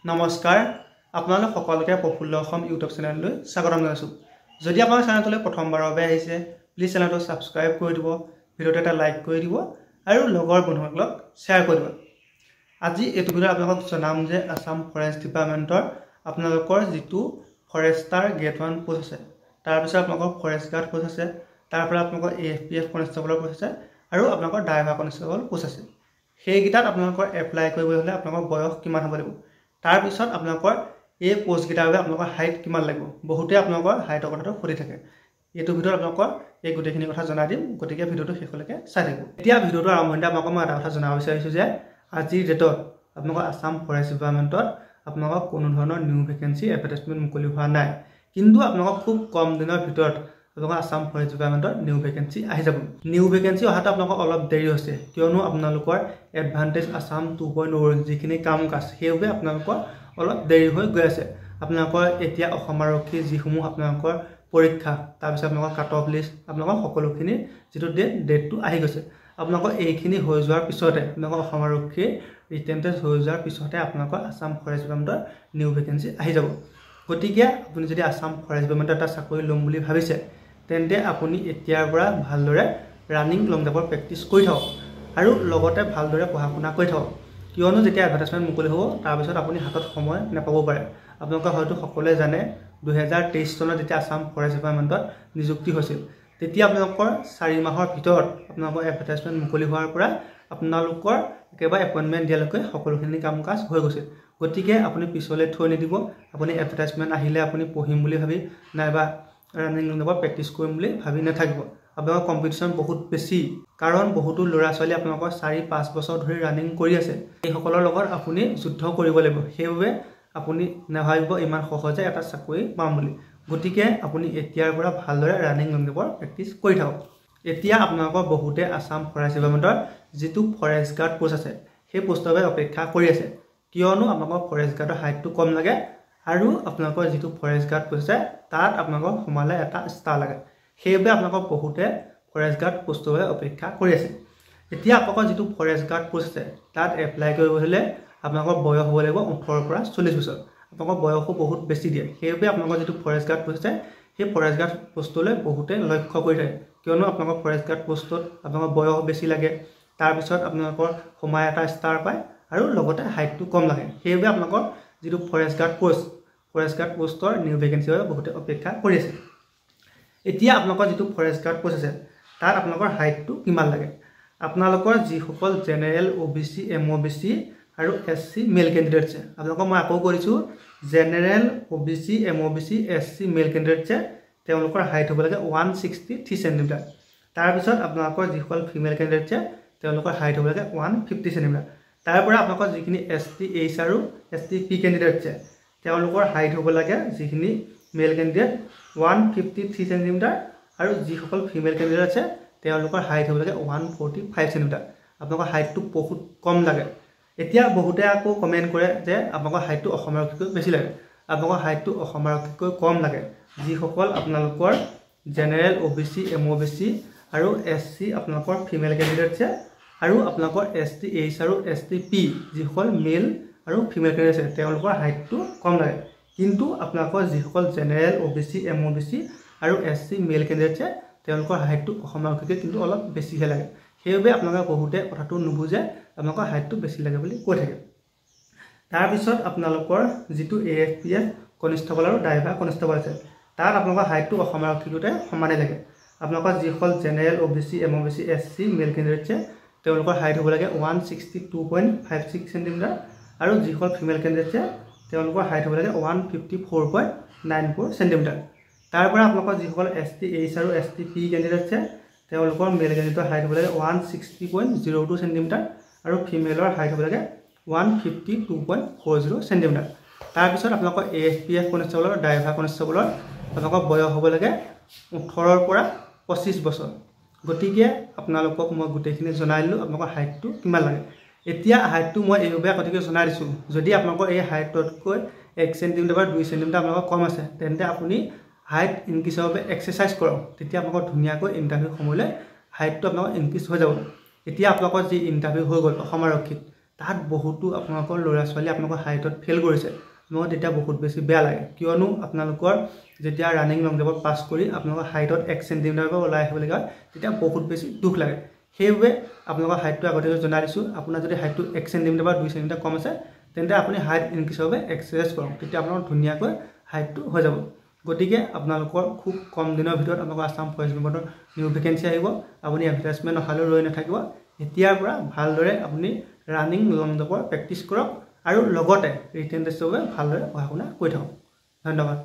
নমস্কাৰ আপোনালোক সকলোকে প্ৰফুল্ল অসম ইউটিউব চেনেললৈ স্বাগতম জনাইছো। যদি আপোনাৰ চেনেললৈ প্ৰথমবাৰৰ বাবে আহিছে প্লিজ চেনেলটো সাবস্ক্ৰাইব কৰি দিব, ভিডিঅ'টো এটা লাইক কৰি দিব আৰু লগৰ বন্ধুসকলক শ্বেয়াৰ কৰি দিব। আজি এইটো ভিডিঅ'ত আপোনালোকক জনাম যে আসাম ফৰেষ্ট ডিপাৰ্টমেণ্টৰ আপোনালোকৰ যিটো ফৰেষ্টাৰ গ্ৰেড 1 পোষ্ট আছে, তাৰ পিছত আপোনালোকৰ ফৰেষ্ট গাৰ্ড পোষ্ট আছে, তাৰ পৰা আপোনালোকৰ AFPF কনষ্টেবলৰ পোষ্ট আছে আৰু আপোনালোকৰ ড্ৰাইভাৰ কনষ্টেবল পোষ্ট আছে। সেইকেইটাত আপোনালোকৰ এপ্লাই কৰিবলৈ হ'লে আপোনালোকৰ বয়স কিমান হ'ব লাগিব, তাৰ পিছত আপোনালোকৰ এই পোষ্ট কেইটাৰ বাবে আপোনালোকৰ হাইট কিমান লাগিব। বহুতে আপোনালোকৰ হাইটৰ কথাটো সুধি থাকে। এইটো ভিডিঅ'ত আপোনালোকৰ এই গোটেইখিনি কথা জনাই দিম, গতিকে ভিডিঅ'টো শেষলৈকে চাই থাকিব। এতিয়া ভিডিঅ'টো আৰম্ভণিতে আপোনালোকক মই এটা কথা জনাব বিচাৰিছোঁ যে আজিৰ ডেটত আপোনালোকৰ আসাম ফৰেষ্ট ডিপাৰ্টমেণ্টত আপোনালোকৰ কোনো ধৰণৰ নিউ ভেকেঞ্চি এডভাৰটাইজমেণ্ট মুকলি হোৱা নাই, কিন্তু আপোনালোকৰ খুব কম দিনৰ ভিতৰত আপোনালোকৰ আসাম ফৰেষ্ট ডিপাৰ্টমেণ্টত নিউ ভেকেঞ্চি আহি যাব। নিউ ভেকেঞ্চি অহাটো আপোনালোকৰ অলপ দেৰি হৈছে, কিয়নো আপোনালোকৰ এডভান্টেজ আসাম 2.0 যিখিনি কাম কাজ সেইবাবে আপোনালোকৰ অলপ দেৰি হৈ গৈ আছে। আপোনালোকৰ এতিয়া অসম আৰক্ষীৰ যিসমূহ আপোনালোকৰ পৰীক্ষা, তাৰপিছত আপোনালোকৰ কাট অফ লিষ্ট, আপোনালোকৰ সকলোখিনি যিটো ডেটটো আহি গৈছে। আপোনালোকৰ এইখিনি হৈ যোৱাৰ পিছতে আপোনালোকৰ অসম আৰক্ষীৰ ৰিটেন টেষ্ট হৈ যোৱাৰ পিছতে আপোনালোকৰ আসাম ফৰেষ্ট ডিপাৰ্টমেণ্টৰ নিউ ভেকেঞ্চি আহি যাব। গতিকে আপুনি যদি আসাম ফৰেষ্ট ডিপাৰ্টমেণ্টৰ এটা চাকৰি ল'ম বুলি ভাবিছে, তেন্তে আপুনি এতিয়াৰ পৰা ভালদৰে ৰানিং লং জাম্পৰ প্ৰেক্টিছ কৰি থাকক আৰু লগতে ভালদৰে পঢ়া শুনা কৰি থাকক, কিয়নো যেতিয়া এডভাৰটাইজমেণ্ট মুকলি হ'ব তাৰপিছত আপুনি হাতত সময় নাপাব পাৰে। আপোনালোকে হয়তো সকলোৱে জানে 2023 চনত যেতিয়া আসাম ফৰেষ্ট ডিপাৰ্টমেণ্টত নিযুক্তি হৈছিল, তেতিয়া আপোনালোকৰ 4 মাহৰ ভিতৰত আপোনালোকৰ এডভাৰটাইজমেণ্ট মুকলি হোৱাৰ পৰা আপোনালোকৰ একেবাৰে এপইণ্টমেণ্ট দিয়ালৈকে সকলোখিনি কাম কাজ হৈ গৈছিল। গতিকে আপুনি পিছলৈ থৈ নিদিব। আপুনি এডভাৰটাইজমেণ্ট আহিলে আপুনি পঢ়িম বুলি ভাবি নাইবা ৰানিং লং জাম্পৰ প্ৰেক্টিছ কৰিম বুলি ভাবি নাথাকিব। আপোনালোকৰ কম্পিটিশ্যন বহুত বেছি, কাৰণ বহুতো ল'ৰা ছোৱালী আপোনালোকৰ 4-5 বছৰ ধৰি ৰানিং কৰি আছে। এইসকলৰ লগত আপুনি যুদ্ধ কৰিব লাগিব। সেইবাবে আপুনি নাভাবিব ইমান সহজে এটা চাকৰি পাম বুলি। গতিকে আপুনি এতিয়াৰ পৰা ভালদৰে ৰানিং লং জাম্পৰ প্ৰেক্টিছ কৰি থাকক। এতিয়া আপোনালোকৰ বহুতে আসাম ফৰেষ্ট ডিপাৰ্টমেণ্টৰ যিটো ফৰেষ্ট গাৰ্ড পোষ্ট আছে সেই পোষ্টৰ বাবে অপেক্ষা কৰি আছে, কিয়নো আপোনালোকৰ ফৰেষ্ট গাৰ্ডৰ হাইটটো কম লাগে আৰু আপোনালোকৰ যিটো ফৰেষ্ট গাৰ্ড পোষ্ট আছে তাত আপোনালোকৰ সোমালে এটা ষ্টাৰ লাগে। সেইবাবে আপোনালোকৰ বহুতে ফৰেষ্ট গাৰ্ড পোষ্টৰ বাবে অপেক্ষা কৰি আছে। এতিয়া আপোনালোকৰ যিটো ফৰেষ্ট গাৰ্ড পোষ্ট আছে তাত এপ্লাই কৰিব হ'লে আপোনালোকৰ বয়স হ'ব লাগিব 18 পৰা 40 বছৰ। আপোনালোকৰ বয়সো বহুত বেছি দিয়ে। সেইবাবে আপোনালোকৰ যিটো ফৰেষ্ট গাৰ্ড পোষ্ট আছে সেই ফৰেষ্ট গাৰ্ড পোষ্টলৈ বহুতে লক্ষ্য কৰি থাকে, কিয়নো আপোনালোকৰ ফৰেষ্ট গাৰ্ড পোষ্টত আপোনালোকৰ বয়স বেছি লাগে, তাৰপিছত আপোনালোকৰ সোমাই এটা ষ্টাৰ পায় আৰু লগতে হাইটটো কম লাগে। সেইবাবে আপোনালোকৰ যিটো ফৰেষ্ট গাৰ্ড পোষ্টৰ নিউ ভেকেঞ্চিৰ বাবে বহুতে অপেক্ষা কৰি আছে। এতিয়া আপোনালোকৰ যিটো ফৰেষ্ট গাৰ্ড পোষ্ট আছে তাত আপোনালোকৰ হাইটটো কিমান লাগে। আপোনালোকৰ যিসকল জেনেৰেল OBC MOBC আৰু SC মেল কেণ্ডিডেট আছে, আপোনালোকক মই আকৌ কৰিছোঁ, জেনেৰেল OBC MOBC SC মেল কেণ্ডিডেট আছে তেওঁলোকৰ হাইট হ'ব লাগে 163 চেণ্টিমিটাৰ। তাৰপিছত আপোনালোকৰ যিসকল ফিমেল কেণ্ডিডেট আছে তেওঁলোকৰ হাইট হ'ব লাগে 150 চেণ্টিমিটাৰ। তাৰ পৰা আপোনালোকৰ যিখিনি ST H আৰু ST P কেণ্ডিডেট আছে তেওঁলোকৰ হাইট হ'ব লাগে, যিখিনি মেল কেণ্ডিডেট 153 চেণ্টিমিটাৰ আৰু যিসকল ফিমেল কেণ্ডিডেট আছে তেওঁলোকৰ হাইট হ'ব লাগে 145 চেণ্টিমিটাৰ। আপোনালোকৰ হাইটটো বহুত কম লাগে। এতিয়া বহুতে আকৌ কমেণ্ট কৰে যে আপোনালোকৰ হাইটটো অসম আৰক্ষীতকৈ বেছি লাগে। আপোনালোকৰ হাইটটো অসম আৰক্ষীতকৈ কম লাগে। যিসকল আপোনালোকৰ জেনেৰেল OBC MOBC আৰু SC আপোনালোকৰ ফিমেল কেণ্ডিডেট আছে আৰু আপোনালোকৰ ST H আৰু ST P যিসকল মেল আৰু ফিমেল কেণ্ডিডেট আছে তেওঁলোকৰ হাইটটো কম লাগে। কিন্তু আপোনালোকৰ যিসকল জেনেৰেল OBC MOBC আৰু SC মেল কেণ্ডিডেট আছে তেওঁলোকৰ হাইটটো অসম আৰক্ষীতকৈ কিন্তু অলপ বেছিহে লাগে। সেইবাবে আপোনালোকে বহুতে কথাটো নুবুজে, আপোনালোকৰ হাইটটো বেছি লাগে বুলি কৈ থাকে। তাৰপিছত আপোনালোকৰ যিটো AFPF কনষ্টেবল আৰু ড্ৰাইভাৰ কনষ্টেবল আছে তাত আপোনালোকৰ হাইটটো অসম আৰক্ষীটোতে সমানে লাগে। আপোনালোকৰ যিসকল জেনেৰেল OBC MOBC SC মেল কেণ্ডিডেট আছে তেওঁলোকৰ হাইট হ'ব লাগে 162.56 চেণ্টিমিটাৰ আৰু যিসকল ফিমেল কেণ্ডিডেট আছে তেওঁলোকৰ হাইট হ'ব লাগে 154.94 চেণ্টিমিটাৰ। তাৰ পৰা আপোনালোকৰ যিসকল ST H আৰু ST P কেণ্ডিডেট আছে তেওঁলোকৰ মেল কেণ্ডিডেটৰ হাইট হ'ব লাগে 160.02 চেণ্টিমিটাৰ আৰু ফিমেলৰ হাইট হ'ব লাগে 152.40 চেণ্টিমিটাৰ। তাৰপিছত আপোনালোকৰ AFPF কনষ্টেবল আৰু ড্ৰাইভাৰ কনষ্টেবলৰ আপোনালোকৰ বয়স হ'ব লাগে 18 পৰা 25 বছৰ। গতিকে আপোনালোকক মই গোটেইখিনি জনাই দিলোঁ আপোনালোকৰ হাইটটো কিমান লাগে। এতিয়া হাইটটো মই এইভাৱে আগতীয়াকৈ জনাই দিছোঁ, যদি আপোনালোকৰ এই হাইটতকৈ 1 চেণ্টিমিটাৰ বা 2 চেণ্টিমিটাৰ আপোনালোকৰ কম আছে তেন্তে আপুনি হাইট ইনক্ৰিজৰ বাবে এক্সাৰচাইজ কৰক। তেতিয়া আপোনালোকৰ ধুনীয়াকৈ ইণ্টাৰভিউ সময়লৈ হাইটটো আপোনালোকৰ ইনক্ৰিজ হৈ যাব। এতিয়া আপোনালোকৰ যি ইণ্টাৰভিউ হৈ গ'ল অসম আৰক্ষীত, তাত বহুতো আপোনালোকৰ ল'ৰা ছোৱালী আপোনালোকৰ হাইটত ফেইল কৰিছে আপোনালোকৰ তেতিয়া বহুত বেছি বেয়া লাগে কিয়নো আপোনালোকৰ যেতিয়া ৰানিং লং জাম্পত পাছ কৰি আপোনালোকৰ হাইটত 1 সেন্টিমিটাৰ পৰা ওলাই আহিবলগীয়া হয় তেতিয়া বহুত বেছি দুখ লাগে সেইবাবে আপোনালোকৰ হাইটটো আগতে জনাই দিছোঁ আপোনাৰ যদি হাইটটো 1 সেন্টিমিটাৰ বা 2 সেন্টিমিটাৰ কম আছে তেন্তে আপুনি হাইট ইনক্ৰিজৰ বাবে এক্সাৰচাইজ কৰক তেতিয়া আপোনাৰ ধুনীয়াকৈ হাইটটো হৈ যাব গতিকে আপোনালোকৰ খুব কম দিনৰ ভিতৰত আপোনালোকৰ আসাম ফৰেষ্ট বিভাগৰ নিউ ভেকেন্সি আহিব আপুনি এডভাৰটাইজমেণ্ট অহালৈ ৰৈ নাথাকিব এতিয়াৰ পৰা ভালদৰে আপুনি ৰানিং লং জাম্পৰ প্ৰেক্টিছ কৰক আৰু লগতে ৰিটেন টেষ্টৰ বাবে ভালদৰে পঢ়া শুনা কৰি থাকক ধন্যবাদ